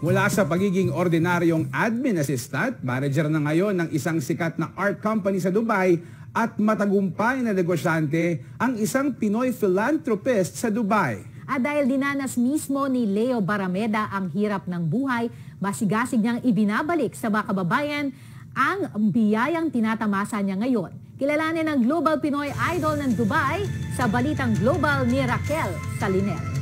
Mula sa pagiging ordinaryong admin assistant, manager na ngayon ng isang sikat na art company sa Dubai at matagumpay na negosyante ang isang Pinoy philanthropist sa Dubai. At dahil dinanas mismo ni Leo Barameda ang hirap ng buhay, masigasig niyang ibinabalik sa mga kababayan ang biyayang tinatamasa niya ngayon. Kilalanin ang Global Pinoy Idol ng Dubai sa Balitang Global ni Raquel Salinel.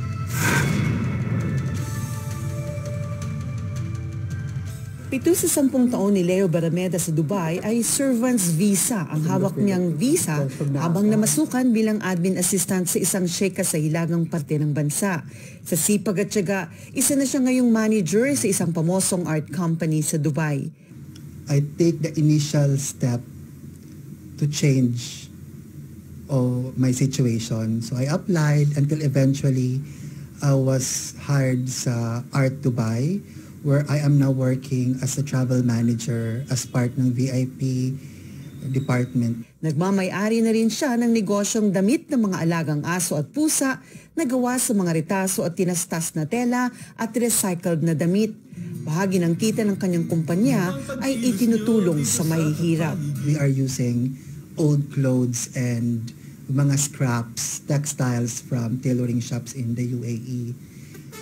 Pito sa 10 taon ni Leo Barameda sa Dubai ay servant's visa ang hawak niyang visa habang namasukan bilang admin assistant sa isang sheka sa hilagang parte ng bansa. Sa sipag at tiyaga, isa na siya ngayong manager sa isang pamosong art company sa Dubai. I take the initial step to change my situation. So I applied until eventually I was hired sa Art Dubai, where I am now working as a travel manager as part ng VIP department. Nagmamay-ari na rin siya ng negosyong damit ng mga alagang aso at pusa na gawa sa mga retaso at tinastas na tela at recycled na damit. Bahagi ng kita ng kanyang kumpanya ay itinutulong sa mahihirap. We are using old clothes and mga scraps, textiles from tailoring shops in the UAE.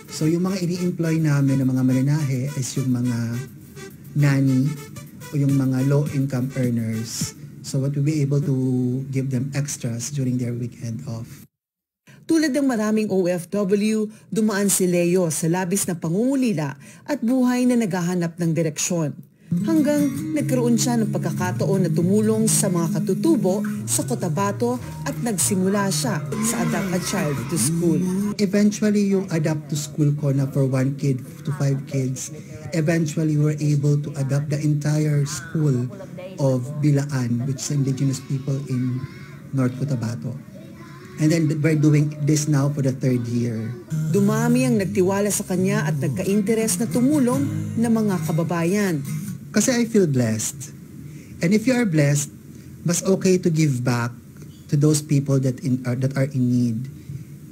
So yung mga ini-employ namin ng mga mananahe is yung mga nanny o yung mga low-income earners. So what we'll be able to give them extras during their weekend off. Tulad ng maraming OFW, dumaan si Leo sa labis na pangungulila at buhay na naghahanap ng direksyon. Hanggang nagkaroon siya ng pagkakataon na tumulong sa mga katutubo sa Cotabato at nagsimula siya sa Adapt a Child to School. Eventually, yung Adapt to School ko na for 1 kid to 5 kids, eventually we're able to adapt the entire school of Bilaan, which is indigenous people in North Cotabato. And then we're doing this now for the 3rd year. Dumami ang nagtiwala sa kanya at nagka-interes na tumulong ng mga kababayan. Kasi I feel blessed. And if you are blessed, mas okay to give back to those people that are in need.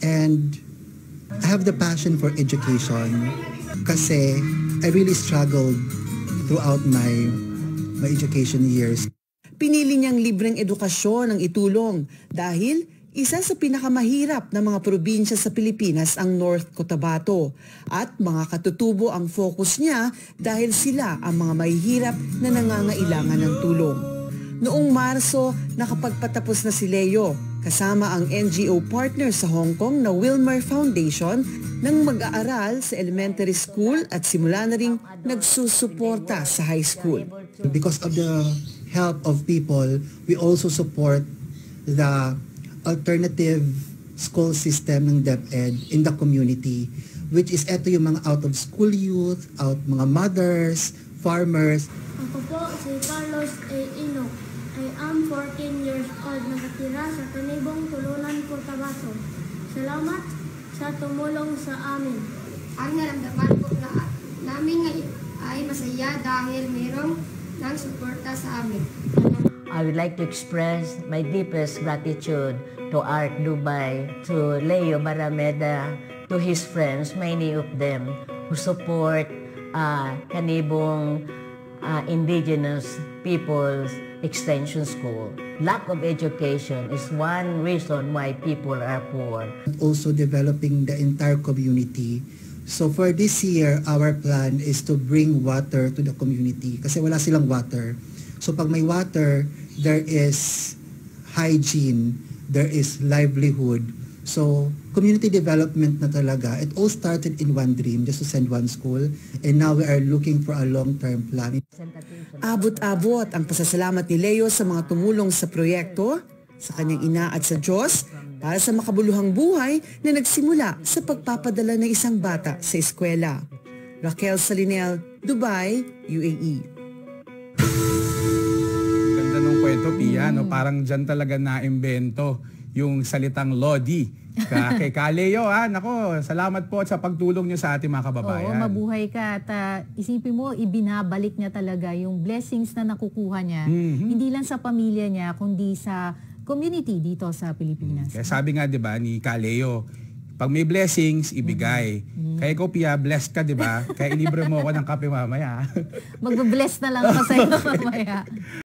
And I have the passion for education kasi I really struggled throughout my education years. Pinili niyang libreng edukasyon ang itulong dahil isa sa pinakamahirap na mga probinsya sa Pilipinas ang North Cotabato at mga katutubo ang focus niya dahil sila ang mga mahihirap na nangangailangan ng tulong. Noong Marso, nakapagpatapos na si Leo kasama ang NGO partner sa Hong Kong na Wilmer Foundation nang mag-aaral sa elementary school at simula na ring nagsusuporta sa high school. Because of the help of people, we also support the alternative school system ng DepEd in the community, which is eto yung mga out-of-school youth, mga mothers, farmers. Ako po si Carlos A. Ino. I am 14 years old, nakatira sa Tanibong, Tulunan, Cotabato. Salamat sa tumulong sa amin. Ang naramdaman po na namin ngayon ay masaya dahil mayroong nang suporta sa amin. I would like to express my deepest gratitude to Art Dubai, to Leo Barameda, to his friends, many of them, who support Kanibong Indigenous People's Extension School. Lack of education is one reason why people are poor. Also developing the entire community. So for this year, our plan is to bring water to the community kasi wala silang water. So pag may water, there is hygiene, there is livelihood. So community development na talaga. It all started in one dream, just to send one school. And now we are looking for a long-term plan. Abot-abot ang pasasalamat ni Leo sa mga tumulong sa proyekto, sa kanyang ina at sa Diyos, para sa makabuluhang buhay na nagsimula sa pagpapadala ng isang bata sa eskwela. Raquel Salinel, Dubai, UAE. Ganda nung kwento, Pia, no? Parang dyan talaga na-imbento yung salitang Lodi. Kay Kaleo, nako, salamat po sa pagtulong niyo sa ating mga kababayan. Oo, mabuhay ka at isipin mo, ibinabalik niya talaga yung blessings na nakukuha niya. Hindi lang sa pamilya niya, kundi sa community dito sa Pilipinas. Kaya sabi nga 'di ba ni Kaleo, Pag may blessings, ibigay. Kaya ikaw, Pia, blessed ka, di ba? Kaya ilibre mo ako ng kape mamaya. Magbe-bless na lang ako sa iyo mamaya.